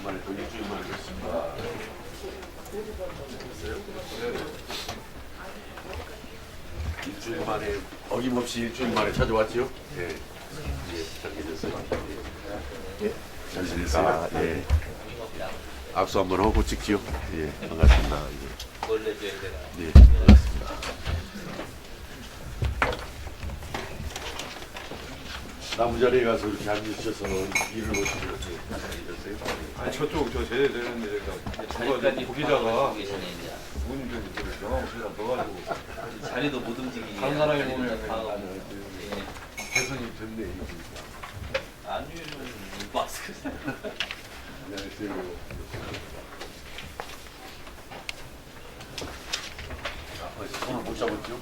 만에 또 일주일 만에 됐습니다. 일주일 만에 어김없이 일주일 만에 찾아왔죠? 예. 예, 잘 계셨어요? 예. 잘 지냈어요? 예. 악수 한번 하고 찍지요? 예, 반갑습니다. 예. 예, 반갑습니다. 나무 자리에 가서 이렇게 앉으셔서 일을 보시면 어떻게 하셨어요? 아니 저쪽 저 제대 되는데 누가 고기자가 문좀 이렇게 명함을 넣어가지고 자리도 못 움직이게 다른 사람이 보면 개선이 됐네. 아니면 마스크 안녕하세요. 손을 못 잡았죠?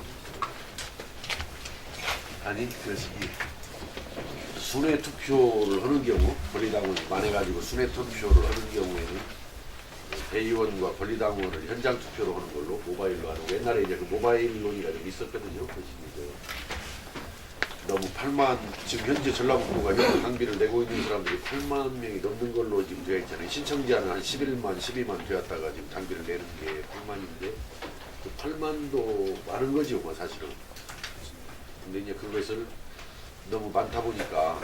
아니, 그래서 이 순회 투표를 하는 경우, 권리당원을 만해가지고 순회 투표를 하는 경우에는 대의원과 권리당원을 현장 투표로 하는 걸로 모바일로 하는 거. 옛날에 이제 그 모바일 논의가 좀 있었거든요. 너무 8만, 지금 현재 전라북도가 현재 당비를 내고 있는 사람들이 8만 명이 넘는 걸로 지금 되어 있잖아요. 신청자는 한 11만, 12만 되었다가 지금 당비를 내는 게 8만인데, 그 8만도 많은 거죠, 뭐 사실은. 근데 이제 그것을 너무 많다 보니까,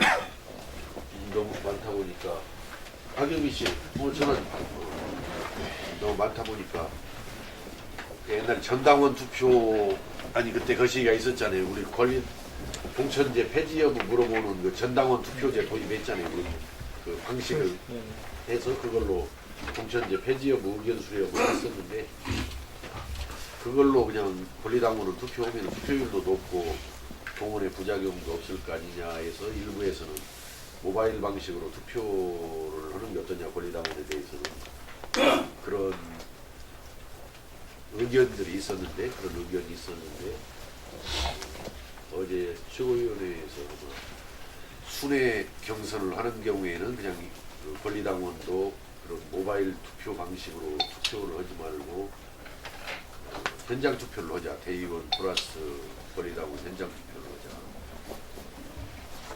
박영미 씨, 저는 너무 많다 보니까, 옛날에 전당원 투표, 아니 그때 그 시기가 있었잖아요. 우리 공천제 폐지 여부 물어보는 그 전당원 투표제 도입했잖아요. 우리 그 방식을 해서 그걸로 공천제 폐지 여부 의견 수렴을 했었는데, 그걸로 그냥 권리당원은 투표하면 투표율도 높고 동원의 부작용도 없을 거 아니냐 해서 일부에서는 모바일 방식으로 투표를 하는 게 어떠냐, 권리당원에 대해서는 그런 의견들이 있었는데, 어제 최고위원회에서 순회 경선을 하는 경우에는 그냥 그 권리당원도 그런 모바일 투표 방식으로 투표를 하지 말고 현장 투표를 하자. 대의원 플러스 권리당원 현장 투표를 하자.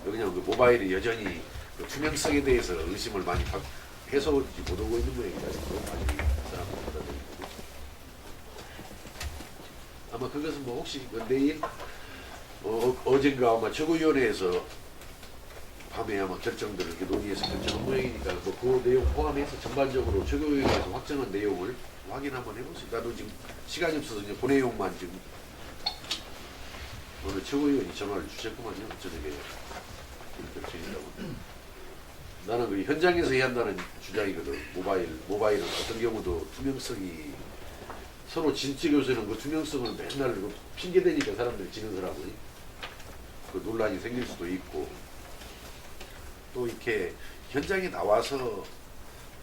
그냥 그 모바일이 여전히 그 투명성에 대해서 의심을 많이 해서 못하고 있는 모양이다. 많이 사람들보다. 아마 그것은 뭐 혹시 내일 어젠가 아마 최고위원회에서 밤에 아마 결정들을 이렇게 논의해서 결정한 모양이니까 그 내용 포함해서 전반적으로 최고위원회에서 확정한 내용을 확인 한번 해보세요. 나도 지금 시간이 없어서 이제 그 내용만 지금 오늘 최고위원이 전화를 주셨구만요. 저녁에 결정이라고. 나는 그 현장에서 해야 한다는 주장이거든. 모바일은 어떤 경우도 투명성이 서로 진짜 교수는 그 투명성을 맨날 그 핑계대니까 사람들이 지는 사람이 그 논란이 생길 수도 있고, 또 이렇게 현장에 나와서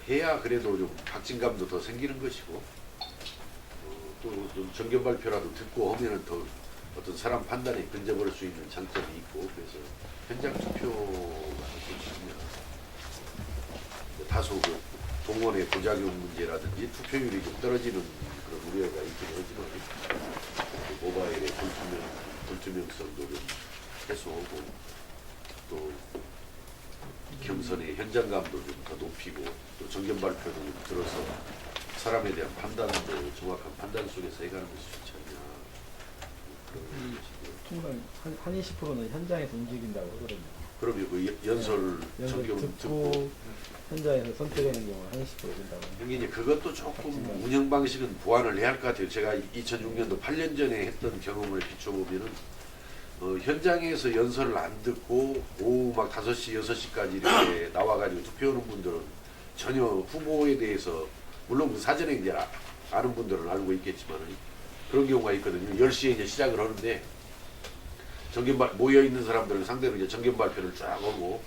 해야 그래도 좀 박진감도 더 생기는 것이고, 또 좀 정견 발표라도 듣고 하면은 더 어떤 사람 판단에 근접할 수 있는 장점이 있고, 그래서 현장 투표가 좋습니다. 다소 그 동원의 부작용 문제라든지 투표율이 좀 떨어지는 그런 우려가 있긴 하지만 모바일의 불투명성도 좀 해소하고, 또 경선의 현장감도 좀 더 높이고, 또 정견 발표도 좀 들어서 사람에 대한 판단도 정확한 판단 속에서 해가는 것이 좋지 않냐. 총괄 한 20%는 현장에서 움직인다고 하거든요. 그러면 그 연설 정견 듣고 현장에서 선택하는 경우 한 20% 된다고. 형님 이제 그것도 조금 운영 방식은 보완을 해야 할 것 같아요. 제가 2006년도 8년 전에 했던 경험을 비춰보면은 현장에서 연설을 안 듣고 오후 막 5시, 6시까지 이렇게 나와가지고 투표하는 분들은 전혀 후보에 대해서, 물론 그 사전에 이제 아는 분들은 알고 있겠지만 그런 경우가 있거든요. 10시에 이제 시작을 하는데 모여있는 사람들을 상대로 이제 정견 발표를 쫙 하고,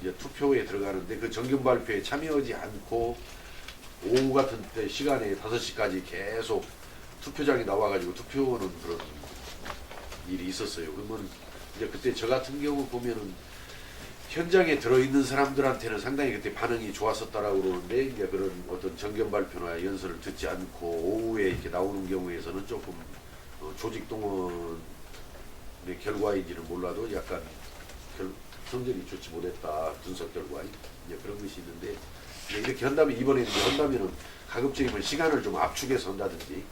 이제 투표에 들어가는데 그 정견 발표에 참여하지 않고 오후 같은 때 시간에 5시까지 계속 투표장에 나와가지고 투표하는 그런 일이 있었어요. 그러면 이제 그때 저 같은 경우 보면은 현장에 들어있는 사람들한테는 상당히 그때 반응이 좋았었다라고 그러는데, 이제 그런 어떤 정견 발표나 연설을 듣지 않고 오후에 이렇게 나오는 경우에서는 조금 조직 동원의 결과인지는 몰라도 약간 성적이 좋지 못했다 분석 결과 이제 그런 것이 있는데 이제 이렇게 한다면 이번에 이제 한다면은 가급적이면 시간을 좀 압축해서 한다든지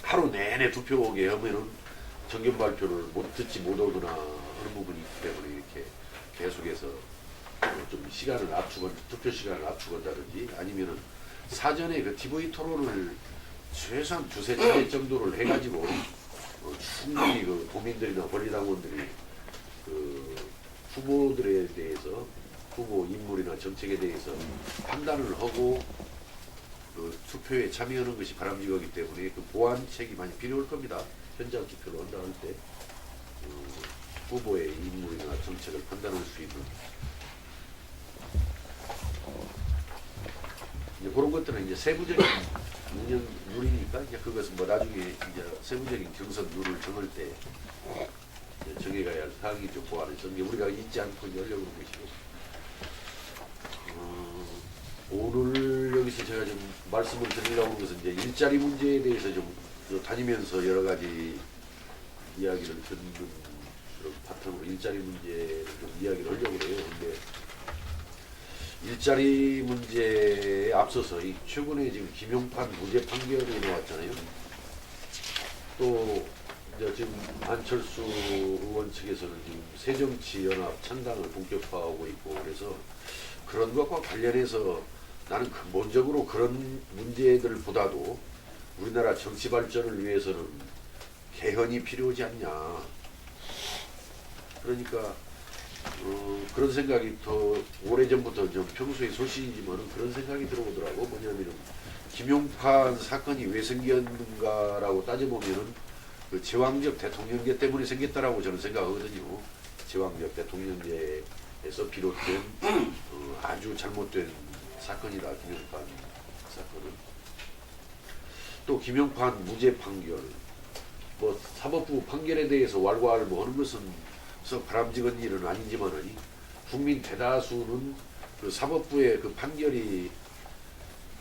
하루 내내 투표 오게 하면은 정견 발표를 못 듣지 못하거나 하는 부분이 있기 때문에 이렇게 계속해서 좀 시간을 투표 시간을 압축한다든지 아니면은 사전에 그 TV 토론을 최소한 두세 차례 정도를 해가지고 충분히 그 도민들이나 권리당원들이 그 후보들에 대해서 후보 인물이나 정책에 대해서 판단을 하고 그 투표에 참여하는 것이 바람직하기 때문에 그 보완책이 많이 필요할 겁니다. 현장 투표를 한다 할 때 후보의 인물이나 정책을 판단할 수 있는 이제 그런 것들은 이제 세부적인 운영 룰이니까 이제 그것은 뭐 나중에 이제 세부적인 경선 룰을 정할 때 이제 정해가야 할 사항이죠. 보완해서 이제 우리가 잊지 않고 이제 하려고 하는 것이고 오늘 여기서 제가 좀 말씀을 드리려고 하는 것은 이제 일자리 문제에 대해서 좀 다니면서 여러 가지 이야기를 듣는 그런 바탕으로 일자리 문제를 좀 이야기를 하려고 해요. 근데 일자리 문제에 앞서서 이 최근에 지금 김용판 무죄 판결이 나왔잖아요. 또 이제 지금 안철수 의원 측에서는 지금 새정치연합 창당을 본격화하고 있고 그래서 그런 것과 관련해서 나는 근본적으로 그런 문제들보다도 우리나라 정치 발전을 위해서는 개헌이 필요하지 않냐. 그러니까 그런 생각이 더 오래전부터 좀 평소에 소식이지만 그런 생각이 들어오더라고. 뭐냐면은 김용판 사건이 왜 생겼는가라고 따져보면은 그 제왕적 대통령제 때문에 생겼다라고 저는 생각하거든요. 제왕적 대통령제에서 비롯된 아주 잘못된 사건이다. 김용판 사건은. 또 김용판 무죄 판결, 뭐 사법부 판결에 대해서 왈가왈부 하는 것은 바람직한 일은 아니지만은 국민 대다수는 그 사법부의 그 판결이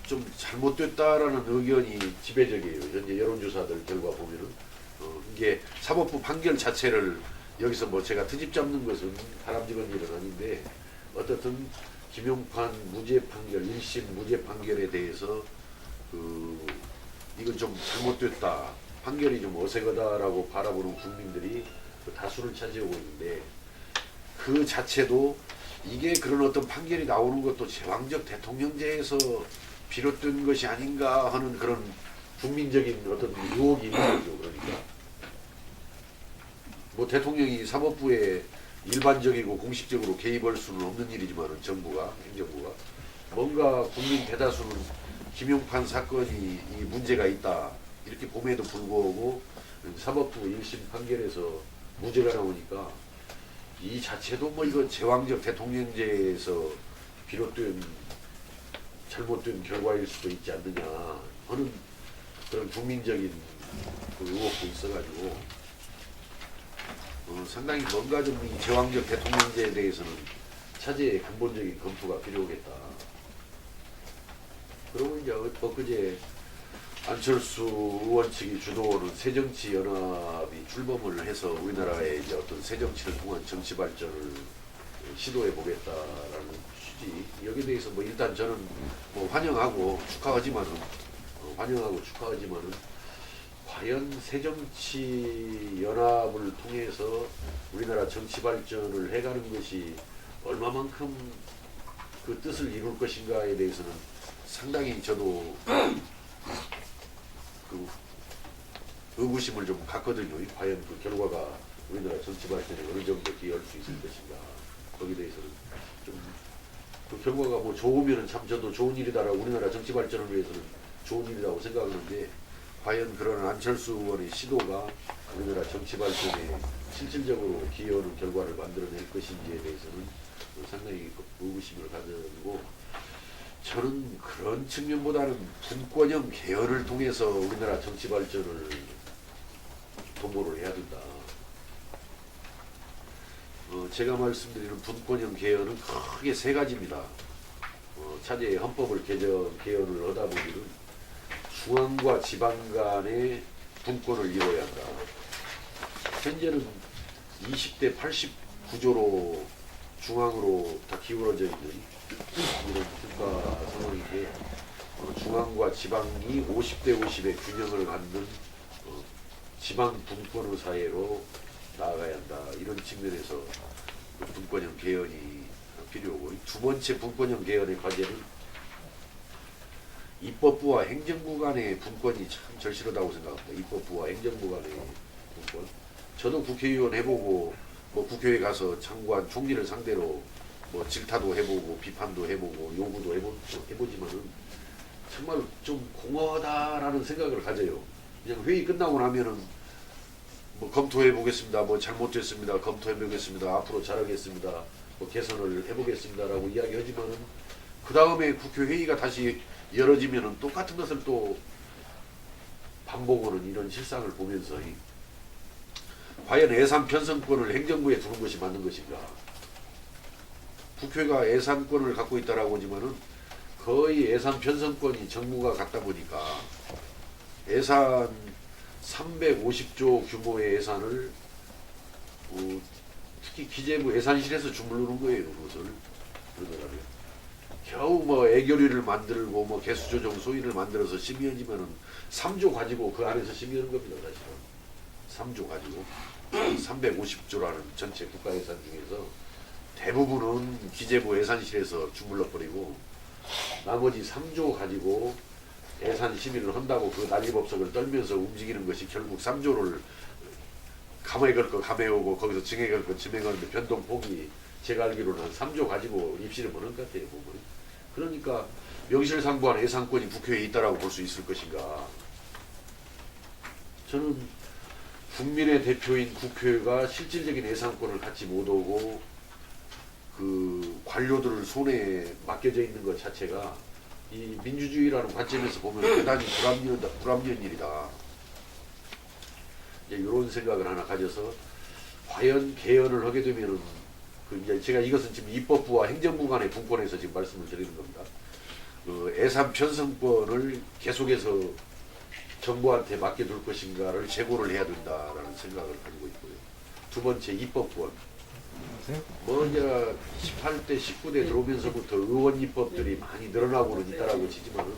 좀 잘못됐다라는 의견이 지배적이에요. 현재 여론조사들 결과 보면은 이게 사법부 판결 자체를 여기서 뭐 제가 트집 잡는 것은 바람직한 일은 아닌데 어떻든 김용판 무죄 판결, 1심 무죄 판결에 대해서 이건 좀 잘못됐다, 판결이 좀 어색하다라고 바라보는 국민들이 그 다수를 차지하고 있는데 그 자체도 이게 그런 어떤 판결이 나오는 것도 제왕적 대통령제에서 비롯된 것이 아닌가 하는 그런 국민적인 어떤 유혹이 있는 거죠. 그러니까 뭐 대통령이 사법부에 일반적이고 공식적으로 개입할 수는 없는 일이지만 정부가, 행정부가 뭔가 국민 대다수는 김용판 사건이 이 문제가 있다 이렇게 봄에도 불구하고 사법부 1심 판결에서 무죄가 나오니까 이 자체도 뭐 이거 제왕적 대통령제에서 비롯된 잘못된 결과일 수도 있지 않느냐 하는 그런 국민적인 그 의혹도 있어가지고 상당히 뭔가 좀 이 제왕적 대통령제에 대해서는 차제의 근본적인 검토가 필요하겠다. 그러고 이제 엊그제 안철수 의원 측이 주도하는 새정치연합이 출범을 해서 우리나라의 이제 어떤 새정치를 통한 정치 발전을 시도해 보겠다라는 취지. 여기에 대해서 뭐 일단 저는 뭐 환영하고 축하하지만은 과연 새정치연합을 통해서 우리나라 정치 발전을 해가는 것이 얼마만큼 그 뜻을 이룰 것인가에 대해서는 상당히 저도 그 의구심을 좀 갖거든요. 과연 그 결과가 우리나라 정치 발전에 어느 정도 기여할 수 있을 것인가. 거기에 대해서는 좀 그 결과가 뭐 좋으면은 참 저도 좋은 일이다라고 우리나라 정치 발전을 위해서는 좋은 일이라고 생각하는데 과연 그런 안철수 의원의 시도가 우리나라 정치 발전에 실질적으로 기여하는 결과를 만들어낼 것인지에 대해서는 상당히 의구심을 가지고 저는 그런 측면보다는 분권형 개헌을 통해서 우리나라 정치 발전을 도모를 해야 된다. 제가 말씀드리는 분권형 개헌은 크게 세 가지입니다. 차제의 헌법을 개헌을 하다 보면은 중앙과 지방 간의 분권을 이루어야 한다. 현재는 20대 구조로 중앙으로 다 기울어져 있는 이런 국가 상황인데 중앙과 지방이 50대 50의 균형을 갖는 지방 분권의 사회로 나아가야 한다. 이런 측면에서 분권형 개헌이 필요하고 두 번째 분권형 개헌의 과제는 입법부와 행정부 간의 분권이 참 절실하다고 생각합니다. 입법부와 행정부 간의 분권. 저도 국회의원 해보고 뭐 국회에 가서 장관, 총리를 상대로 뭐 질타도 해보고 비판도 해보고 요구도 해보지만은 정말 좀 공허하다라는 생각을 가져요. 그냥 회의 끝나고 나면은 뭐 검토해 보겠습니다. 뭐 잘못됐습니다. 검토해 보겠습니다. 앞으로 잘하겠습니다. 뭐 개선을 해보겠습니다라고 이야기하지만은 그 다음에 국회 회의가 다시 열어지면은 똑같은 것을 또 반복하는 이런 실상을 보면서 과연 예산 편성권을 행정부에 두는 것이 맞는 것인가? 국회가 예산권을 갖고 있다라고 하지만은 거의 예산 편성권이 정부가 갖다 보니까 예산 350조 규모의 예산을 특히 기재부 예산실에서 주물르는 거예요. 그것을 그러더라고요. 겨우 뭐 애교리를 만들고 뭐 개수조정 소위를 만들어서 심의하지만은 3조 가지고 그 안에서 심의하는 겁니다. 사실은 3조 가지고 350조라는 전체 국가 예산 중에서 대부분은 기재부 예산실에서 주물러 버리고 나머지 3조 가지고 예산 심의를 한다고 그 난리법석을 떨면서 움직이는 것이 결국 3조를 감에 걸 거 감에 오고 거기서 증에 걸 거 증에 걸는데 변동폭이 제가 알기로는 한 3조 가지고 입시를 보는 것 같아요. 보면. 그러니까 명실상부한 예산권이 국회에 있다라고 볼 수 있을 것인가. 저는 국민의 대표인 국회가 실질적인 예산권을 갖지 못하고 그 관료들 손에 맡겨져 있는 것 자체가 이 민주주의라는 관점에서 보면 대단히 불합리한 일이다. 이제 이런 생각을 하나 가져서 과연 개헌을 하게 되면은 이제 제가 이것은 지금 입법부와 행정부 간의 분권에서 지금 말씀을 드리는 겁니다. 그 예산 편성권을 계속해서 정부한테 맡겨둘 것인가를 재고를 해야 된다라는 생각을 가지고 있고요. 두 번째 입법권. 뭐 이제 18대 19대 들어오면서부터 의원 입법들이 많이 늘어나고는 있다라고 치지만은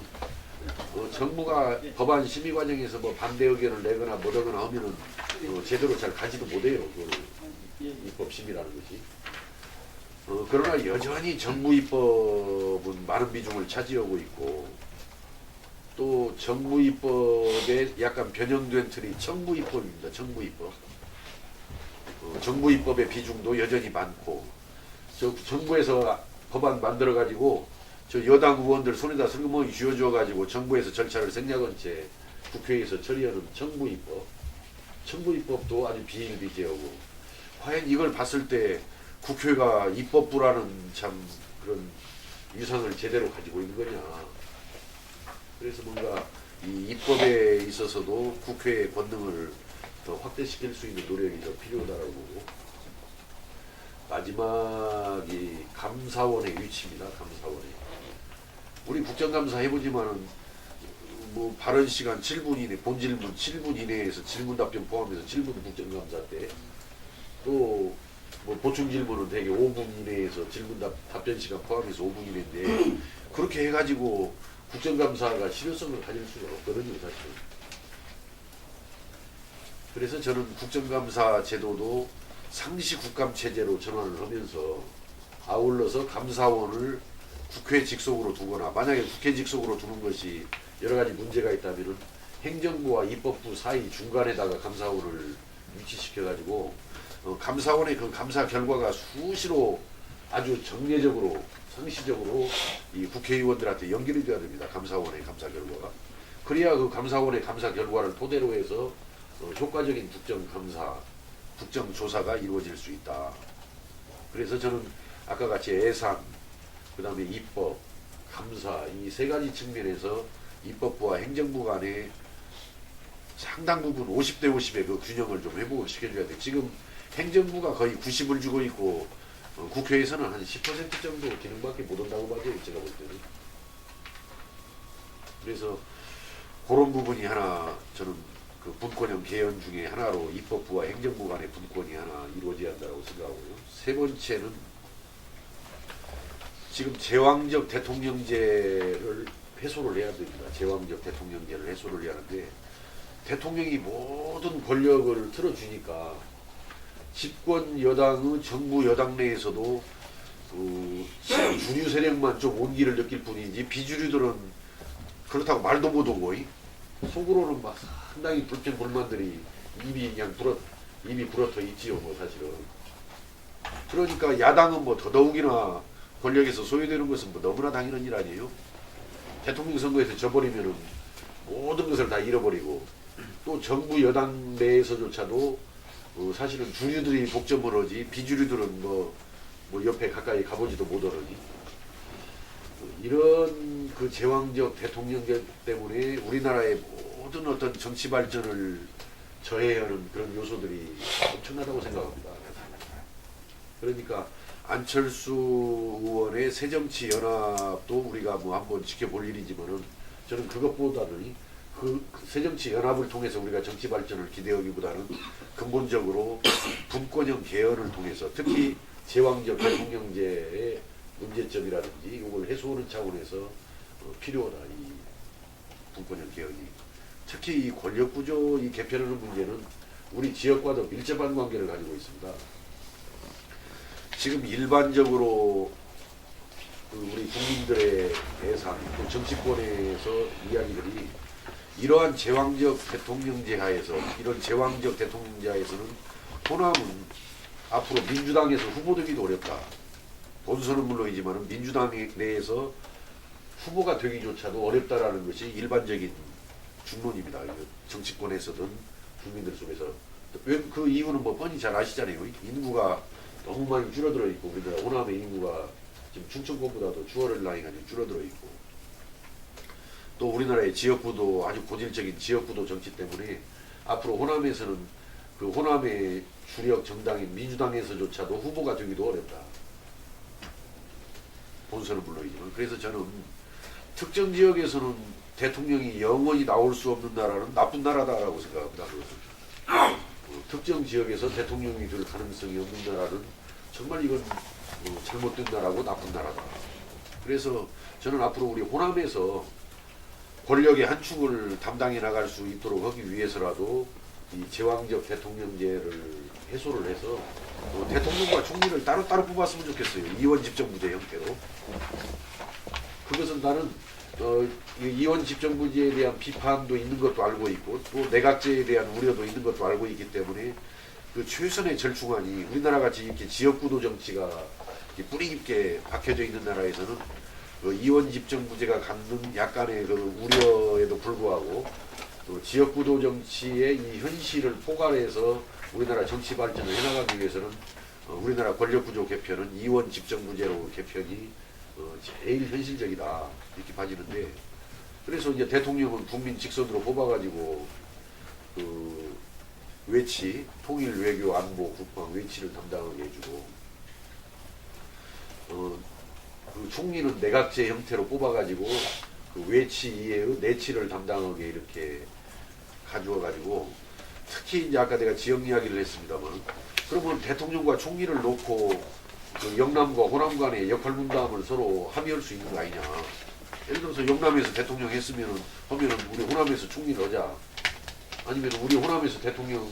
정부가 법안 심의 과정에서 뭐 반대 의견을 내거나 뭐하거나 하면은 제대로 잘 가지도 못해요. 그 입법 심의라는 것이. 그러나 여전히 정부 입법은 많은 비중을 차지하고 있고 또 정부 입법에 약간 변형된 틀이 정부 입법입니다. 정부 입법. 정부 입법의 비중도 여전히 많고 저 정부에서 법안 만들어 가지고 저 여당 의원들 손에다 슬그머니 쥐어줘 가지고 정부에서 절차를 생략한 채 국회에서 처리하는 정부 입법. 정부 입법도 아주 비일비재하고 과연 이걸 봤을 때 국회가 입법부라는 참 그런 위상을 제대로 가지고 있는 거냐. 그래서 뭔가 이 입법에 있어서도 국회의 권능을 더 확대시킬 수 있는 노력이 더 필요하다고 보고 마지막이 감사원의 위치입니다. 감사원의 우리 국정감사 해보지만은 뭐 발언 시간 7분 이내 본질문 7분 이내에서 질문 답변 포함해서 7분 국정감사 때 또 뭐 보충 질문은 대개 5분 이내에서 질문 답변 시간 포함해서 5분 이내인데 그렇게 해가지고 국정감사가 실효성을 가질 수가 없거든요. 사실은. 그래서 저는 국정감사 제도도 상시 국감 체제로 전환을 하면서 아울러서 감사원을 국회 직속으로 두거나 만약에 국회 직속으로 두는 것이 여러 가지 문제가 있다면 행정부와 입법부 사이 중간에다가 감사원을 위치시켜 가지고 감사원의 그 감사 결과가 수시로 아주 정례적으로 상시적으로 이 국회의원들한테 연결이 돼야 됩니다. 감사원의 감사 결과가. 그래야 그 감사원의 감사 결과를 토대로 해서 효과적인 국정감사, 국정조사가 이루어질 수 있다. 그래서 저는 아까 같이 예산, 그 다음에 입법, 감사 이 세 가지 측면에서 입법부와 행정부 간의 상당 부분 50대 50의 그 균형을 좀 회복을 시켜줘야 돼. 지금 행정부가 거의 90을 주고 있고 국회에서는 한 10% 정도 기능밖에 못 온다고 봐요. 제가 볼 때는. 그래서 그런 부분이 하나 저는 그 분권형 개헌 중에 하나로 입법부와 행정부 간의 분권이 하나 이루어져야 한다고 생각하고요. 세 번째는 지금 제왕적 대통령제를 해소를 해야 됩니다. 제왕적 대통령제를 해소를 해야 하는데 대통령이 모든 권력을 틀어주니까 집권 여당의 정부 여당 내에서도 주류 세력만 좀 온기를 느낄 뿐이지 비주류들은 그렇다고 말도 못하고 속으로는 막 상당히 불평 불만들이 입이 불어터 있지요, 뭐 사실은. 그러니까 야당은 뭐 더더욱이나 권력에서 소외되는 것은 뭐 너무나 당연한 일 아니에요. 대통령 선거에서 져버리면은 모든 것을 다 잃어버리고 또 정부 여당 내에서조차도 사실은 주류들이 독점을 하지 비주류들은 뭐 옆에 가까이 가보지도 못하니 이런 그 제왕적 대통령제 때문에 우리나라의 모든 어떤 정치 발전을 저해하는 그런 요소들이 엄청나다고 생각합니다. 그러니까 안철수 의원의 새정치연합도 우리가 뭐 한번 지켜볼 일이지만은 저는 그것보다는 그 새정치연합을 통해서 우리가 정치 발전을 기대하기보다는 근본적으로 분권형 개헌을 통해서 특히 제왕적 대통령제의 문제점이라든지 이걸 해소하는 차원에서 필요하다. 이 분권형 개헌이. 특히 이 권력구조 이 개편하는 문제는 우리 지역과도 밀접한 관계를 가지고 있습니다. 지금 일반적으로 우리 국민들의 예산 또 정치권에서 이야기들이 이러한 제왕적 대통령제 하에서 이런 제왕적 대통령제 하에서는 호남은 앞으로 민주당에서 후보되기도 어렵다. 본선은 물론이지만 민주당 내에서 후보가 되기조차도 어렵다라는 것이 일반적인 중론입니다. 정치권에서든 국민들 속에서. 왜 그 이유는 뭐 뻔히 잘 아시잖아요. 인구가 너무 많이 줄어들어 있고 우리나라 호남의 인구가 지금 충청권보다도 추월을 라인이 줄어들어 있고 또 우리나라의 지역구도 아주 고질적인 지역구도 정치 때문에 앞으로 호남에서는 그 호남의 주력 정당인 민주당에서조차도 후보가 되기도 어렵다. 본선은 물론이지만. 그래서 저는 특정 지역에서는 대통령이 영원히 나올 수 없는 나라는 나쁜 나라다라고 생각합니다. 특정 지역에서 대통령이 될 가능성이 없는 나라는 정말 이건 잘못된 나라고 나쁜 나라다. 그래서 저는 앞으로 우리 호남에서 권력의 한 축을 담당해 나갈 수 있도록 하기 위해서라도 이 제왕적 대통령제를 해소를 해서 대통령과 총리를 따로따로 뽑았으면 좋겠어요. 이원 집정부제 형태로. 그것은 나는 이원 집정부제에 대한 비판도 있는 것도 알고 있고 또 내각제에 대한 우려도 있는 것도 알고 있기 때문에 그 최선의 절충안이 우리나라 같이 이렇게 지역구도 정치가 뿌리 깊게 박혀져 있는 나라에서는 그 이원 집정부제가 갖는 약간의 그 우려에도 불구하고 또 지역구도 정치의 이 현실을 포괄해서 우리나라 정치 발전을 해나가기 위해서는 우리나라 권력구조 개편은 이원 집정부제로 개편이 제일 현실적이다 이렇게 봐지는데 그래서 이제 대통령은 국민 직선으로 뽑아가지고 그 외치 통일 외교 안보 국방 외치를 담당하게 해주고 그 총리는 내각제 형태로 뽑아가지고 그 외치 이외의 내치를 담당하게 이렇게 가져와가지고 특히 이제 아까 내가 지역 이야기를 했습니다만 그러면 대통령과 총리를 놓고 그 영남과 호남 간의 역할 분담을 서로 합의할 수 있는 거 아니냐. 예를 들어서 영남에서 대통령 했으면은 하면은 우리 호남에서 총리를 하자. 아니면 우리 호남에서 대통령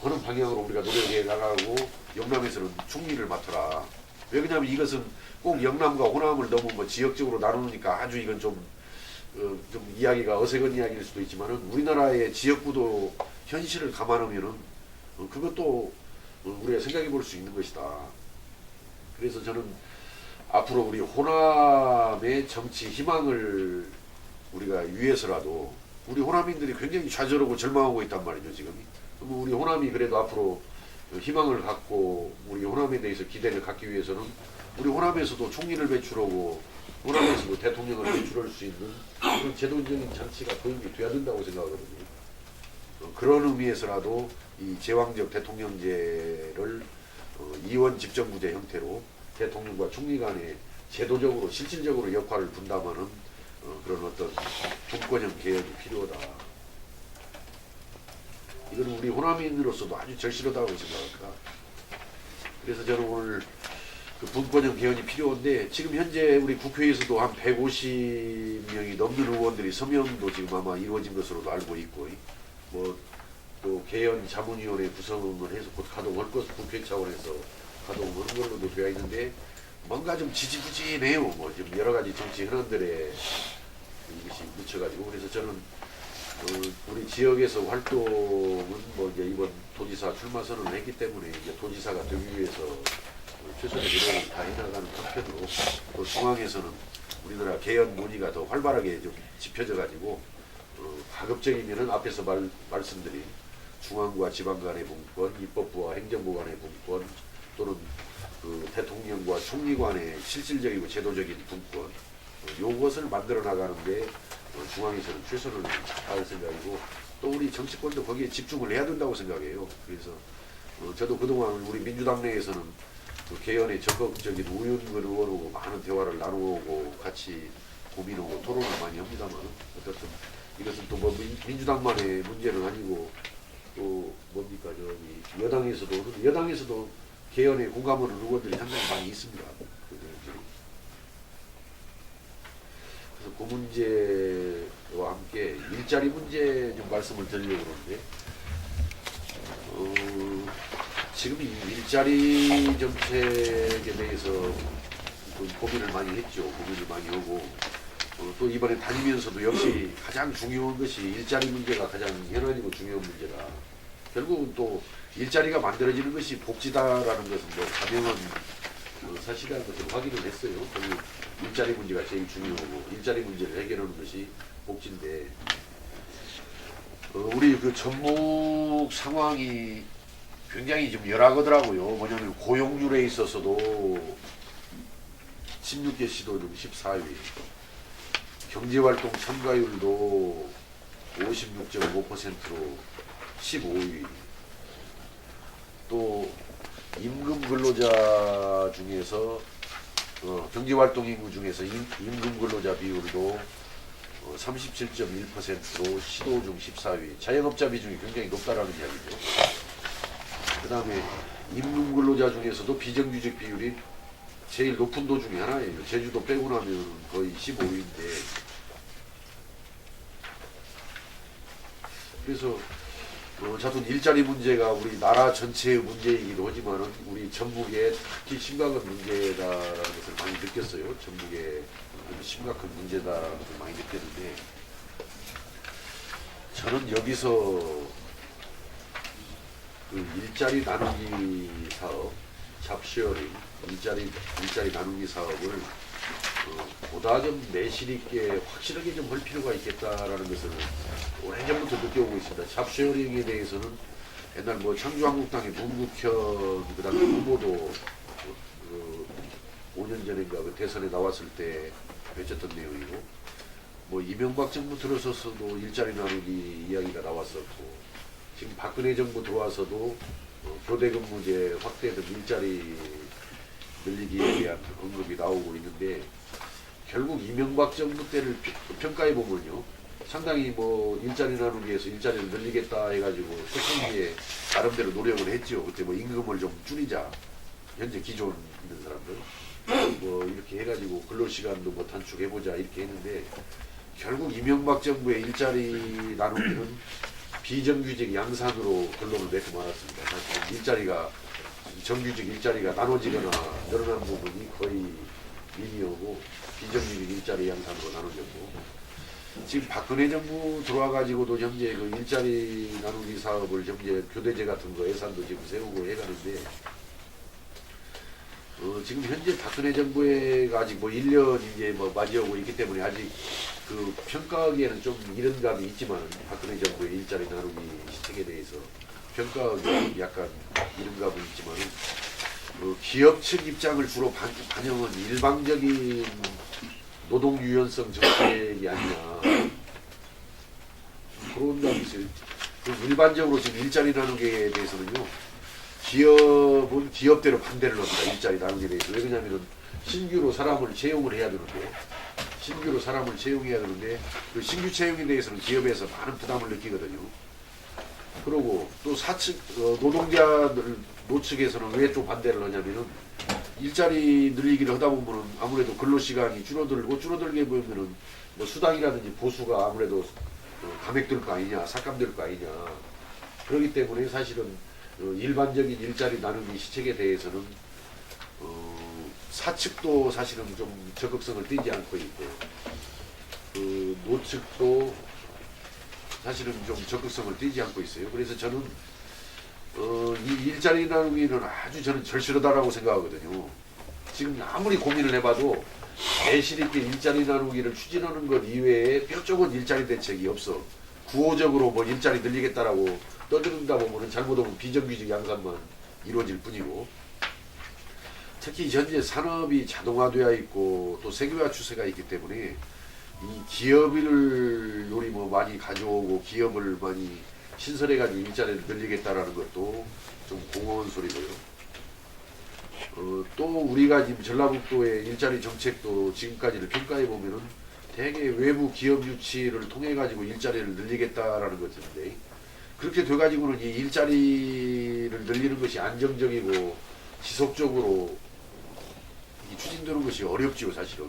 하는 방향으로 우리가 노력해 나가고 영남에서는 총리를 맡아라. 왜 그러냐면 이것은 꼭 영남과 호남을 너무 뭐 지역적으로 나누니까 아주 이건 좀 이야기가 어색한 이야기일 수도 있지만은 우리나라의 지역구도 현실을 감안하면은 그것도 우리가 생각해 볼 수 있는 것이다. 그래서 저는 앞으로 우리 호남의 정치 희망을 우리가 위해서라도 우리 호남인들이 굉장히 좌절하고 절망하고 있단 말이죠 지금. 우리 호남이 그래도 앞으로 희망을 갖고 우리 호남에 대해서 기대를 갖기 위해서는 우리 호남에서도 총리를 배출하고 호남에서도 대통령을 배출할 수 있는 그런 제도적인 장치가 도입이 돼야 된다고 생각하거든요. 그런 의미에서라도 이 제왕적 대통령제를 이원 집정부제 형태로 대통령과 총리 간에 제도적으로 실질적으로 역할을 분담하는 그런 어떤 분권형 개혁이 필요하다. 이거는 우리 호남인으로서도 아주 절실하다고 생각합니다. 그래서 저는 오늘 그 분권형 개헌이 필요한데 지금 현재 우리 국회에서도 한 150명이 넘는 의원들이 서명도 지금 아마 이루어진 것으로도 알고 있고 뭐 또 개헌 자문위원회 구성을 해서 곧 가동할 것 국회 차원에서 가동하는 걸로도 되어 있는데 뭔가 좀 지지부진해요. 뭐 좀 여러 가지 정치 현안들에 이것이 묻혀가지고 그래서 저는 우리 지역에서 활동은 뭐 이제 이번 도지사 출마 선언을 했기 때문에 이제 도지사가 되기 위해서 최선의 노력을 다 해나가는 한편으로 또 중앙에서는 우리나라 개헌 논의가 더 활발하게 좀 짚혀져 가지고 가급적이면은 앞에서 말씀드린 중앙과 지방 간의 분권, 입법부와 행정부 간의 분권 또는 그 대통령과 총리 간의 실질적이고 제도적인 분권 요것을 만들어 나가는데 중앙에서는 최선을 다할 생각이고 또 우리 정치권도 거기에 집중을 해야 된다고 생각해요. 그래서 저도 그동안 우리 민주당 내에서는 그 개헌에 적극적인 우윤근 의원하고 많은 대화를 나누고 같이 고민하고 토론을 많이 합니다만 어쨌든 이것은 또 뭐 민주당만의 문제는 아니고 또 뭡니까 저기 여당에서도 개헌에 공감하는 의원들이 상당히 많이 있습니다. 그래서 그 문제와 함께 일자리 문제 좀 말씀을 드리려고 그러는데 지금 이 일자리 정책에 대해서 좀 고민을 많이 했죠. 고민을 많이 하고 또 이번에 다니면서도 역시 가장 중요한 것이 일자리 문제가 가장 현안이고 중요한 문제다. 결국은 또 일자리가 만들어지는 것이 복지다라는 것은 뭐 가명한 사실이라는 것을 확인을 했어요. 결국 일자리 문제가 제일 중요하고 일자리 문제를 해결하는 것이 복지인데 우리 그 전북 상황이 굉장히 좀 열악하더라고요. 뭐냐면 고용률에 있어서도 16개 시도 중 14위, 경제활동 참가율도 56.5%로 15위, 또 임금 근로자 중에서 경제활동 인구 중에서 임금 근로자 비율도 37.1%로 시도 중 14위, 자영업자 비중이 굉장히 높다라는 이야기죠. 그 다음에 임금 근로자 중에서도 비정규직 비율이 제일 높은 도 중에 하나예요. 제주도 빼고 나면 거의 15위인데 그래서 자칫 일자리 문제가 우리 나라 전체의 문제이기도 하지만은 우리 전북에 특히 심각한 문제다라는 것을 많이 느꼈어요. 전북에 심각한 문제다라는 것을 많이 느꼈는데 저는 여기서 그 일자리 나누기 사업, 잡쉐어링, 일자리 나누기 사업을 보다 좀 내실 있게 확실하게 좀 할 필요가 있겠다라는 것을 오래전부터 느껴오고 있습니다. 잡쉐어링에 대해서는 옛날 뭐 창조한국당의 문국현 그다음에 후보도 5년 전인가 그 대선에 나왔을 때 외쳤던 내용이고 뭐 이명박 정부 들어서서도 일자리 나누기 이야기가 나왔었고 지금 박근혜 정부 들어와서도 교대근무제 확대 등 일자리 늘리기에 대한 언급이 나오고 있는데 결국 이명박 정부 때를 평가해 보면요 상당히 뭐 일자리 나누기에서 일자리를 늘리겠다 해가지고 초창기에 나름대로 노력을 했죠. 그때 뭐 임금을 좀 줄이자 현재 기존 있는 사람들 뭐 이렇게 해가지고 근로시간도 뭐 단축해보자 이렇게 했는데 결국 이명박 정부의 일자리 나누기는 비정규직 양산으로 결론을 내고 말았습니다. 사실 일자리가 정규직 일자리가 나눠지거나 늘어난 부분이 거의 미미하고 비정규직 일자리 양산으로 나눠졌고 지금 박근혜 정부 들어와가지고도 현재 그 일자리 나누기 사업을 현재 교대제 같은 거 예산도 지금 세우고 해가는데 지금 현재 박근혜 정부가 아직 뭐 1년 이제 뭐 맞이하고 있기 때문에 아직 그 평가하기에는 좀 이른 감이 있지만 박근혜 정부의 일자리 나누기 시책에 대해서 평가하기 약간 이른 감은 있지만 기업 측 입장을 주로 반영한 일방적인 노동 유연성 정책이 아니냐 그런 감이 있어요. 일반적으로 지금 일자리 나누기에 대해서는요 기업은 기업대로 반대를 합니다. 일자리 나누기에 대해서. 왜 그러냐면은 신규로 사람을 채용을 해야 되는데 그 신규 채용에 대해서는 기업에서 많은 부담을 느끼거든요. 그러고 또 사측 노동자들 노측에서는 왜 또 반대를 하냐면은 일자리 늘리기를 하다 보면은 아무래도 근로 시간이 줄어들게 보면은 뭐 수당이라든지 보수가 아무래도 감액될 거 아니냐, 삭감될 거 아니냐. 그렇기 때문에 사실은 일반적인 일자리 나누기 시책에 대해서는 사측도 사실은 좀 적극성을 띄지 않고 있고 노측도 사실은 좀 적극성을 띄지 않고 있어요. 그래서 저는 이 일자리 나누기는 아주 저는 절실하다라고 생각하거든요. 지금 아무리 고민을 해봐도 내실 있게 일자리 나누기를 추진하는 것 이외에 뼈저은 일자리 대책이 없어. 구호적으로 뭐 일자리 늘리겠다라고 떠들다 보면은 잘못하면 비정규직 양산만 이루어질 뿐이고, 특히 현재 산업이 자동화되어 있고 또 세계화 추세가 있기 때문에 이 기업을 우리 뭐 많이 가져오고 기업을 많이 신설해가지고 일자리를 늘리겠다라는 것도 좀 공허한 소리고요. 또 우리가 지금 전라북도의 일자리 정책도 지금까지를 평가해 보면은 대개 외부 기업 유치를 통해 가지고 일자리를 늘리겠다라는 것인데, 그렇게 돼 가지고는 이 일자리를 늘리는 것이 안정적이고 지속적으로 추진되는 것이 어렵지요. 사실은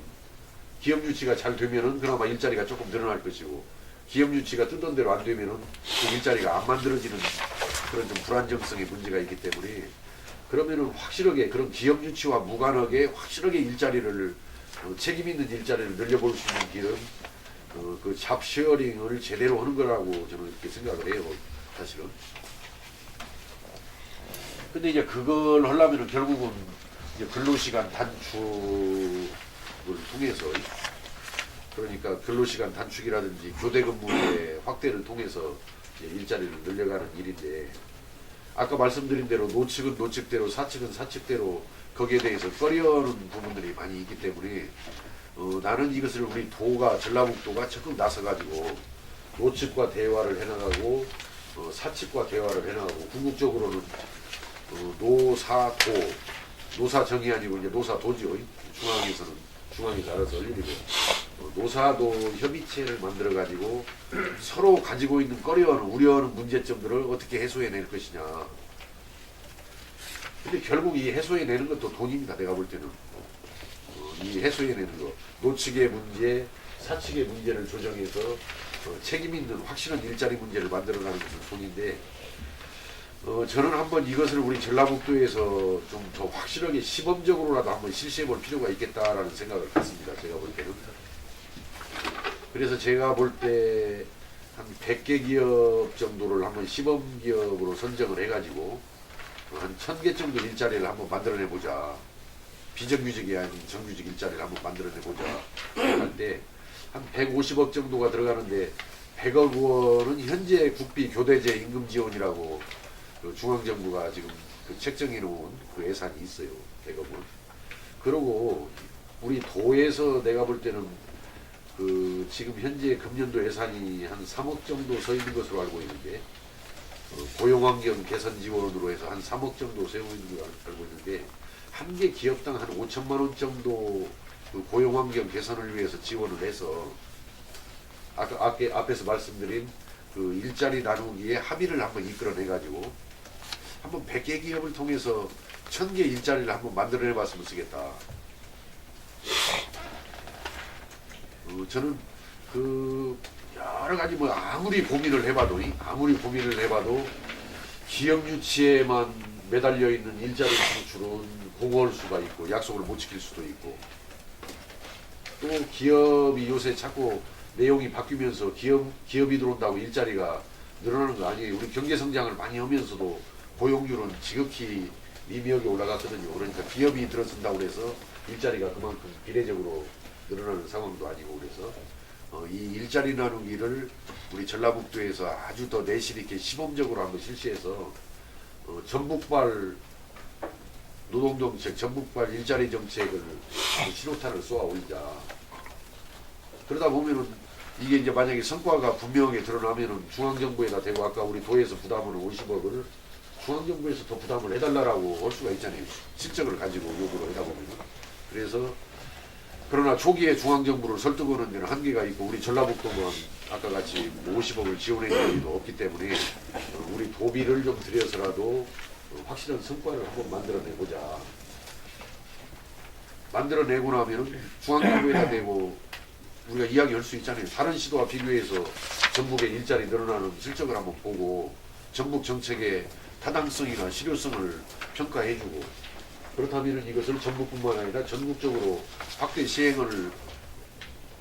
기업 유치가 잘 되면은 그나마 일자리가 조금 늘어날 것이고, 기업 유치가 뜨던 대로 안 되면은 그 일자리가 안 만들어지는 그런 좀 불안정성의 문제가 있기 때문에, 그러면은 확실하게 그런 기업 유치와 무관하게 확실하게 일자리를 책임 있는 일자리를 늘려볼 수 있는 길은 그 잡쉐어링을 제대로 하는 거라고 저는 이렇게 생각을 해요. 사실은. 근데 이제 그걸 하려면은 결국은 이제 근로시간 단축을 통해서, 그러니까 근로시간 단축이라든지 교대근무의 확대를 통해서 이제 일자리를 늘려가는 일인데, 아까 말씀드린 대로 노측은 노측대로 사측은 사측대로 거기에 대해서 꺼려하는 부분들이 많이 있기 때문에 나는 이것을 우리 도가 전라북도가 적극 나서가지고 노측과 대화를 해나가고 사측과 대화를 해나가고, 궁극적으로는 노사도, 노사정이 아니고 이제 노사도죠. 중앙에서 알아서 할 일이고, 노사도 협의체를 만들어 가지고 서로 가지고 있는 꺼려하는 우려하는 문제점들을 어떻게 해소해낼 것이냐. 근데 결국 이 해소해내는 것도 돈입니다. 내가 볼 때는 이 해소해내는 거, 노측의 문제, 사측의 문제를 조정해서 책임 있는 확실한 일자리 문제를 만들어가는 것은 돈인데, 저는 한번 이것을 우리 전라북도에서 좀 더 확실하게 시범적으로라도 한번 실시해 볼 필요가 있겠다라는 생각을 갖습니다. 제가 볼 때는. 그래서 제가 볼 때 한 100개 기업 정도를 한번 시범 기업으로 선정을 해가지고 한 1000개 정도 일자리를 한번 만들어내 보자. 비정규직이 아닌 정규직 일자리를 한번 만들어내 보자 할 때 한 150억 정도가 들어가는데, 100억 원은 현재 국비 교대제 임금 지원이라고 그 중앙정부가 지금 그 책정해 놓은 그 예산이 있어요. 100억 원. 그리고 우리 도에서 내가 볼 때는 그 지금 현재 금년도 예산이 한 3억 정도 서 있는 것으로 알고 있는데, 고용환경 개선 지원으로 해서 한 3억 정도 세우고 있는 걸로 알고 있는데, 한 개 기업당 한 5천만 원 정도 그 고용환경 개선을 위해서 지원을 해서 앞에서 말씀드린 그 일자리 나누기에 합의를 한번 이끌어내가지고 한번 100개 기업을 통해서 1000개 일자리를 한번 만들어내봤으면 쓰겠다. 저는 그 여러 가지 뭐 아무리 고민을 해봐도 기업 유치에만 매달려 있는 일자리 창출은 공허할 수가 있고 약속을 못 지킬 수도 있고, 또 기업이 요새 자꾸 내용이 바뀌면서 기업이 들어온다고 일자리가 늘어나는 거 아니에요. 우리 경제 성장을 많이 하면서도 고용률은 지극히 미미하게 올라갔거든요. 그러니까 기업이 들어선다고 해서 일자리가 그만큼 비례적으로 늘어나는 상황도 아니고, 그래서 이 일자리 나누기를 우리 전라북도에서 아주 더 내실 있게 시범적으로 한번 실시해서 전북발 노동정책, 전북발 일자리 정책을 신호탄을 쏘아 올리자. 그러다 보면은 이게 이제 만약에 성과가 분명하게 드러나면은 중앙정부에다 대고, 아까 우리 도에서 부담하는 50억을 중앙정부에서 더 부담을 해달라고 할 수가 있잖아요. 실적을 가지고 요구를 하다 보면은. 그래서 그러나 초기에 중앙정부를 설득하는 데는 한계가 있고 우리 전라북도는 아까 같이 50억을 지원해 줄 일도 없기 때문에 우리 도비를 좀 들여서라도 확실한 성과를 한번 만들어내보자. 만들어내고 나면은 중앙정부에다 대고 우리가 이야기할 수 있잖아요. 다른 시도와 비교해서 전북의 일자리 늘어나는 실적을 한번 보고 전북 정책의 타당성이나 실효성을 평가해주고 그렇다면 이것을 전북뿐만 아니라 전국적으로 확대 시행을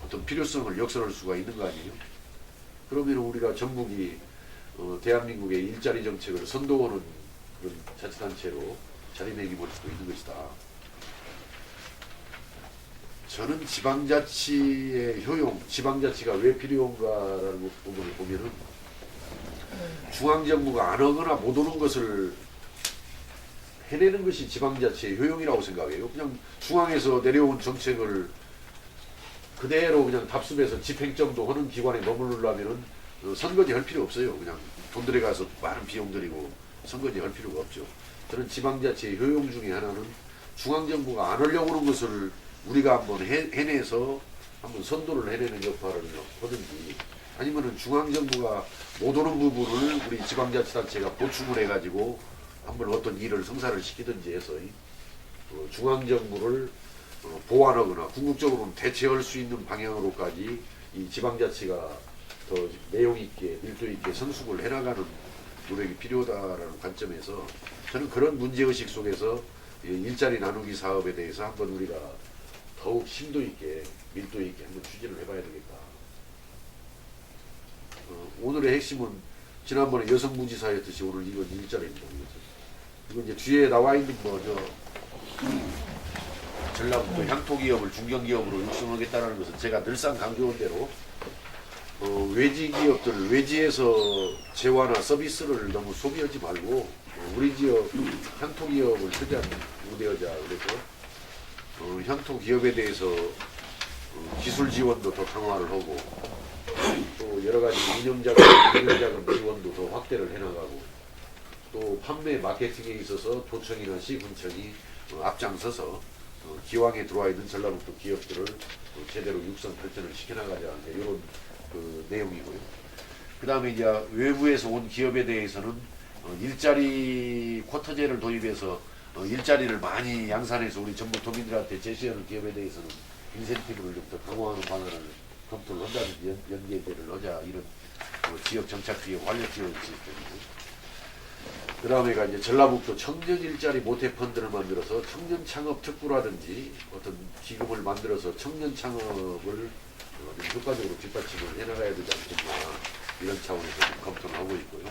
어떤 필요성을 역설할 수가 있는 거 아니에요? 그러면 우리가 전북이 대한민국의 일자리 정책을 선도하는 그런 자치단체로 자리매김할 수도 있는 것이다. 저는 지방자치의 효용, 지방자치가 왜 필요한가라는 부분을 보면은 중앙정부가 안 오거나 못 오는 것을 해내는 것이 지방자치의 효용이라고 생각해요. 그냥 중앙에서 내려온 정책을 그대로 그냥 답습해서 집행정도 하는 기관에 머무르려면은 선거제 할 필요 없어요. 그냥 돈 들여가서 많은 비용 들이고 선거제 할 필요가 없죠. 저는 지방자치의 효용 중에 하나는 중앙정부가 안 하려고 하는 것을 우리가 한번 해내서 한번 선도를 해내는 역할을 하든지 아니면은 중앙정부가 못 오는 부분을 우리 지방자치단체가 보충을 해가지고 한번 어떤 일을 성사를 시키든지 해서 중앙정부를 보완하거나 궁극적으로는 대체할 수 있는 방향으로까지 이 지방자치가 더 내용 있게 밀도 있게 성숙을 해나가는 노력이 필요하다라는 관점에서 저는 그런 문제의식 속에서 일자리 나누기 사업에 대해서 한번 우리가 더욱 심도 있게 밀도 있게 한번 추진을 해봐야 되겠다. 오늘의 핵심은 지난번에 여성무지사였듯이 오늘 이건 일자리입니다. 이건 이제 뒤에 나와 있는 전라북도 향토기업을 중견기업으로 육성하겠다는 것은 제가 늘상 강조한 대로 외지기업들 외지에서 재화나 서비스를 너무 소비하지 말고 우리 지역 향토기업을 최대한 우대하자. 그래서 향토기업에 대해서 기술 지원도 더 강화를 하고 또 여러 가지 운영자금 지원도 더 확대를 해나가고 또 판매 마케팅에 있어서 도청이나 시군청이 앞장서서 기왕에 들어와 있는 전라북도 기업들을 제대로 육성 발전을 시켜나가자 이런 그 내용이고요. 그 다음에 이제 외부에서 온 기업에 대해서는 일자리 쿼터제를 도입해서 일자리를 많이 양산해서 우리 전북 도민들한테 제시하는 기업에 대해서는 인센티브를 좀 더 강화하는 방안을 검토를 한다든지 연계제를 하자 이런 지역 정착 기업 활력 지원 시스템이고 그 다음에가 이제 전라북도 청년 일자리 모태 펀드를 만들어서 청년 창업 특구라든지 어떤 기금을 만들어서 청년 창업을 효과적으로 뒷받침을 해나가야 되지 않겠나 이런 차원에서 검토를 하고 있고요.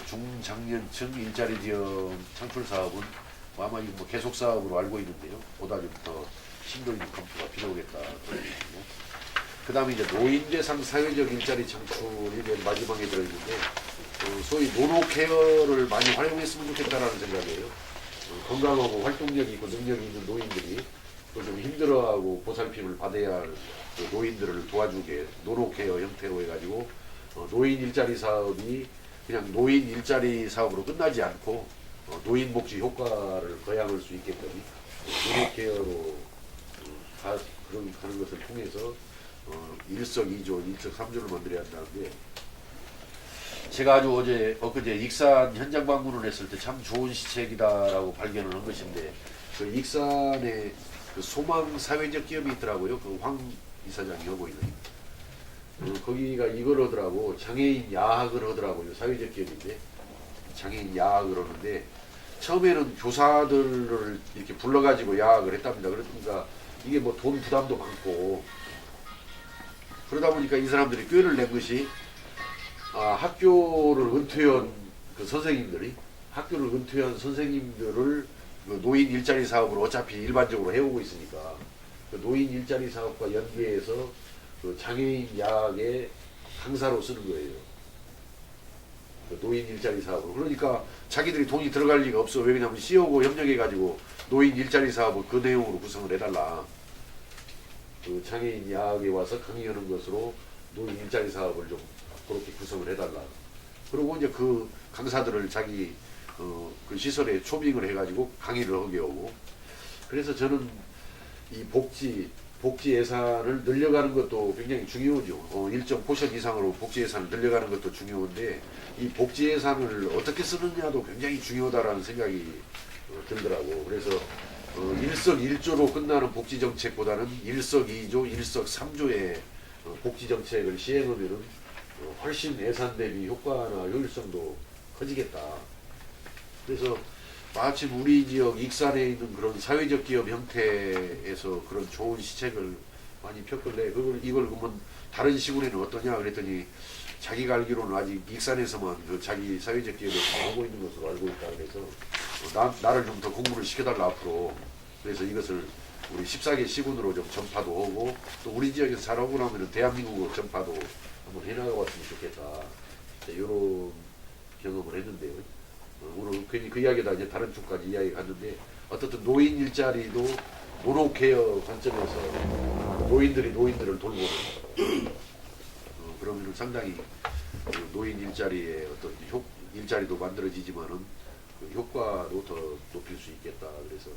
중장년층 일자리 지역 창출 사업은 아마 이거 계속 사업으로 알고 있는데요. 보다 좀 더 심도 있는 검토가 필요하겠다. 그 다음에 이제 노인 대상 사회적 일자리 창출이 맨 마지막에 들어있는데 소위 노노케어를 많이 활용했으면 좋겠다라는 생각이에요. 건강하고 활동력이 있고 능력이 있는 노인들이 또 좀 힘들어하고 보살핌을 받아야 할 노인들을 도와주게 노노케어 형태로 해가지고 노인 일자리 사업이 그냥 노인 일자리 사업으로 끝나지 않고 노인 복지 효과를 거양할 수 있게끔 노노케어로 그런 가는 것을 통해서 일석이조, 일석삼조를 만들어야 한다는데 제가 아주 엊그제 익산 현장 방문을 했을 때 참 좋은 시책이다라고 발견을 한 것인데 그 익산에 그 소망 사회적 기업이 있더라고요. 그 황 이사장이 하고 있는 거기가 이걸 하더라고. 장애인 야학을 하더라고요. 사회적 기업인데 장애인 야학을 하는데 처음에는 교사들을 이렇게 불러가지고 야학을 했답니다. 그러니까 이게 뭐 돈 부담도 많고 그러다 보니까 이 사람들이 꾀를 낸 것이 학교를 은퇴한 그 선생님들이 학교를 은퇴한 선생님들을 그 노인 일자리 사업으로 어차피 일반적으로 해오고 있으니까 그 노인 일자리 사업과 연계해서 그 장애인 야학의 강사로 쓰는 거예요. 그 노인 일자리 사업으로. 그러니까 자기들이 돈이 들어갈 리가 없어. 왜 그러냐면 CEO하고 협력해가지고 노인 일자리 사업을 그 내용으로 구성을 해달라. 그 장애인 야학에 와서 강의하는 것으로 노인 일자리 사업을 좀 그렇게 구성을 해달라. 그리고 이제 그 강사들을 자기 그 시설에 초빙을 해가지고 강의를 하게 오고. 그래서 저는 이 복지 복지 예산을 늘려가는 것도 굉장히 중요하죠. 일정 포션 이상으로 복지 예산을 늘려가는 것도 중요한데 이 복지 예산을 어떻게 쓰느냐도 굉장히 중요하다라는 생각이 들더라고. 그래서 일석일조로 끝나는 복지 정책보다는 일석이조, 일석삼조의 복지 정책을 시행하면은 훨씬 예산 대비 효과나 효율성도 커지겠다. 그래서 마침 우리 지역 익산에 있는 그런 사회적 기업 형태에서 그런 좋은 시책을 많이 폈길래 이걸 그러면 다른 시군에는 어떠냐 그랬더니 자기가 알기로는 아직 익산에서만 그 자기 사회적 기업에서 하고 있는 것으로 알고 있다 그래서 나를 좀 더 공부를 시켜달라 앞으로. 그래서 이것을 우리 14개 시군으로 좀 전파도 하고 또 우리 지역에서 잘하고 나면 대한민국으로 전파도 한번 해나가봤으면 좋겠다. 이런 경험을 했는데요. 오늘 괜히 그 이야기다 이제 다른 쪽까지 이야기 갔는데 어떻든 노인 일자리도 노노케어 관점에서 노인들이 노인들을 돌보는 그러면 상당히 그 노인 일자리의 어떤 일자리도 만들어지지만은 그 효과도 더 높일 수 있겠다. 그래서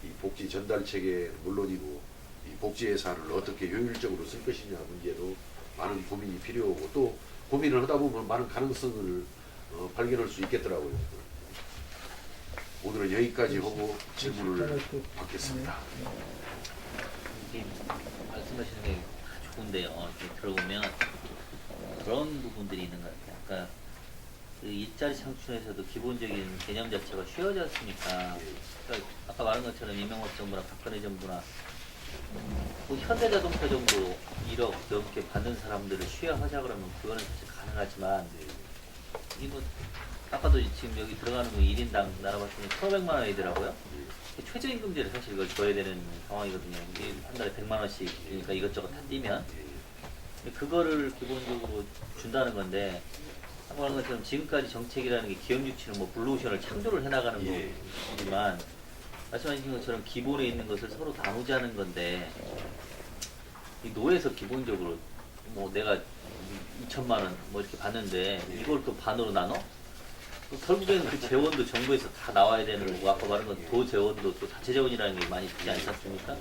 이 복지 전달 체계 물론이고 이 복지 예산을 어떻게 효율적으로 쓸 것이냐 문제도 많은 고민이 필요하고 또 고민을 하다 보면 많은 가능성을 발견할 수 있겠더라고요. 오늘은 여기까지 하고 질문을 받겠습니다. 이게 말씀하시는 게 좋은데요. 이렇게 들어보면 그런 부분들이 있는 것 같아요. 그러니까 그 일자리 창출에서도 기본적인 개념 자체가 쉬워지 않습니까? 그러니까 아까 말한 것처럼 이명박 정부나 박근혜 정부나 뭐 현대자동차 정도 1억 넘게 받는 사람들을 쉬어하자 그러면 그거는 사실 가능하지만 이 뭐 아까도 지금 여기 들어가는 거 1인당 나눠봤더니 1,500만 원이더라고요. 최저임금제를 사실 이걸 줘야 되는 상황이거든요. 이게 한 달에 100만 원씩 그러니까 이것저것 다 뛰면 그거를 기본적으로 준다는 건데 아까 말한 것처럼 지금까지 정책이라는 게 기업 유치는 뭐 블루오션을 창조를 해나가는 거지만 말씀하신 것처럼 기본에 있는 것을 서로 나누자는 건데 이 노에서 기본적으로 뭐 내가 2천만 원 뭐 이렇게 받는데 이걸 또 반으로 나눠? 또 결국에는 그 재원도 정부에서 다 나와야 되는 거고 아까 말한 건 도재원도 또 자체 재원이라는 게 많이 있지 않지 않습니까?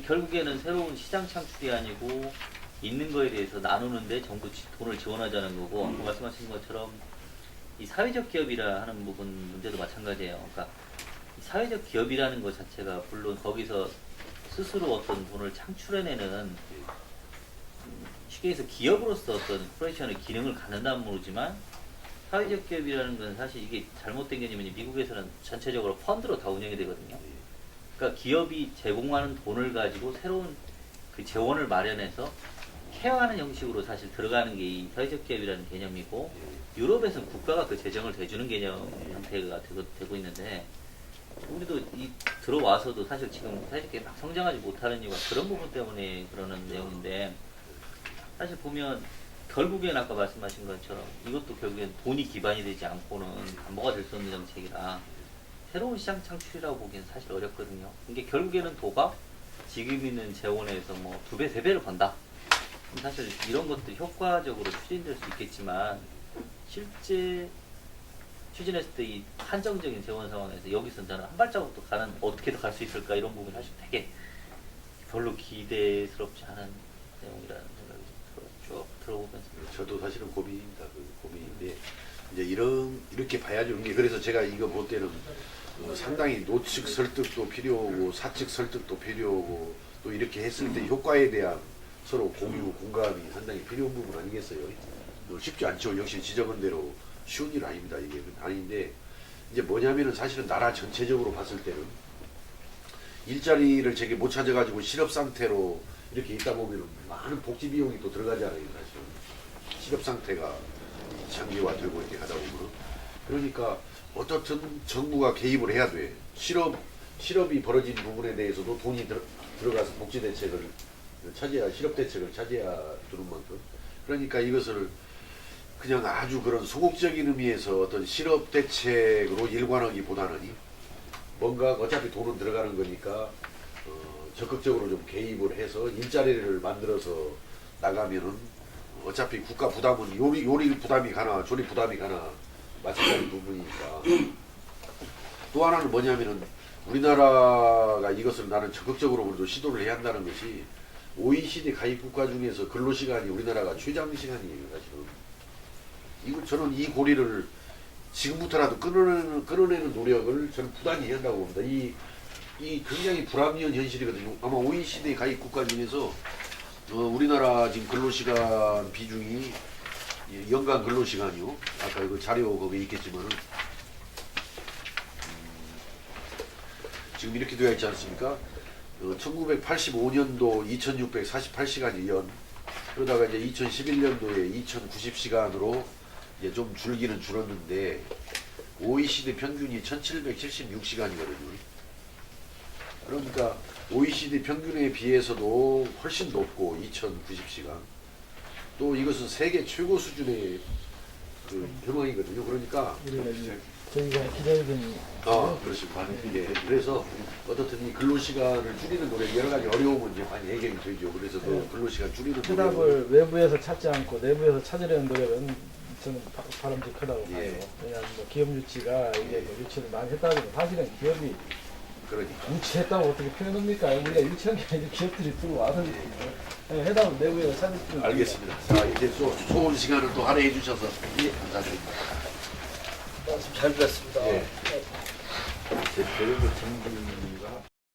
결국에는 새로운 시장 창출이 아니고 있는 거에 대해서 나누는데 정부 돈을 지원하자는 거고 아까 말씀하신 것처럼 이 사회적 기업이라 하는 부분 문제도 마찬가지예요. 그러니까 이 사회적 기업이라는 것 자체가 물론 거기서 스스로 어떤 돈을 창출해내는 쉽게 해서 기업으로서 어떤 코퍼레이션의 기능을 갖는다면 모르지만 사회적 기업이라는 건 사실 이게 잘못된 개념이니 미국에서는 전체적으로 펀드로 다 운영이 되거든요. 그러니까 기업이 제공하는 돈을 가지고 새로운 그 재원을 마련해서 케어하는 형식으로 사실 들어가는 게 이 사회적 기업이라는 개념이고 유럽에서는 국가가 그 재정을 대주는 개념 형태가 되고 있는데 우리도 이 들어와서도 사실 지금 사회적 기업이 막 성장하지 못하는 이유가 그런 부분 때문에 그러는 내용인데 사실 보면 결국엔 아까 말씀하신 것처럼 이것도 결국엔 돈이 기반이 되지 않고는 담보가 될 수 없는 정책이라 새로운 시장 창출이라고 보기엔 사실 어렵거든요. 이게 결국에는 도가 지금 있는 재원에서 뭐 2배, 3배를 번다. 사실 이런 것도 효과적으로 추진될 수 있겠지만 실제 추진했을 때 이 한정적인 재원 상황에서 여기서 저는 한 발자국도 가는 어떻게 더 갈 수 있을까 이런 부분이 사실 되게 별로 기대스럽지 않은 내용이라는 생각이 쭉 들어보면서 저도 사실은 고민입니다. 그 고민인데 이제 이렇게 봐야죠. 이게 그래서 제가 이거 볼 때는 상당히 노측 설득도 필요하고 사측 설득도 필요하고 또 이렇게 했을 때 효과에 대한 서로 공유 공감이 상당히 필요한 부분 아니겠어요? 쉽지 않죠. 역시 지적한 대로 쉬운 일 아닙니다. 이게 아닌데 이제 뭐냐면은 사실은 나라 전체적으로 봤을 때는 일자리를 제게 못 찾아가지고 실업 상태로 이렇게 있다 보면 많은 복지 비용이 또 들어가잖아요. 사실 실업 상태가 장기화되고 이렇게 하다 보면 그러니까 어떻든 정부가 개입을 해야 돼. 실업이 벌어진 부분에 대해서도 돈이 들어가서 복지 대책을 실업 대책을 차지해야 되는 만큼 그러니까 이것을 그냥 아주 그런 소극적인 의미에서 어떤 실업 대책으로 일관하기보다는 뭔가 어차피 돈은 들어가는 거니까 적극적으로 좀 개입을 해서 일자리를 만들어서 나가면은 어차피 국가 부담은 요리 부담이 가나 조리 부담이 가나 마찬가지 부분이니까. 또 하나는 뭐냐면은 우리나라가 이것을 나는 적극적으로 우리도 시도를 해야 한다는 것이 OECD 가입 국가 중에서 근로시간이 우리나라가 최장 시간이에요, 사실은. 이거 저는 이 고리를 지금부터라도 끊어내는 노력을 저는 부단히 해야 한다고 봅니다. 이 굉장히 불합리한 현실이거든요. 아마 OECD 가입 국가 중에서 우리나라 지금 근로시간 비중이 연간 근로시간이요. 아까 그 자료 거기에 있겠지만은 지금 이렇게 되어 있지 않습니까? 1985년도 2648시간이 연, 그러다가 이제 2011년도에 2090시간으로 이제 좀 줄기는 줄었는데 OECD 평균이 1776시간이거든요. 그러니까 OECD 평균에 비해서도 훨씬 높고 2090시간. 또 이것은 세계 최고 수준의 그 경황이거든요. 그러니까 저희가 기자회견이 그렇습니다. 예, 그래서 어떻든 이 근로시간을 줄이는 노력, 여러 가지 어려움은 이제 많이 해결이 되죠. 그래서 또 근로시간 줄이는 해답을 외부에서 찾지 않고 내부에서 찾으려는 노력은 저는 바람직하다고 봐요. 예. 왜냐하면 뭐 기업 유치가 이게 뭐 유치를 많이 했다고 하면 사실은 기업이 그러니까 유치했다고 어떻게 표현합니까? 우리가 유치한 게 아니라 기업들이 들어와서 해답을 내부에서 찾을 필요는 알겠습니다. 자, 이제 또 좋은 시간을 또 할애해 주셔서 감사드립니다. 말씀 잘 들었습니다. 예. 대표도 정부가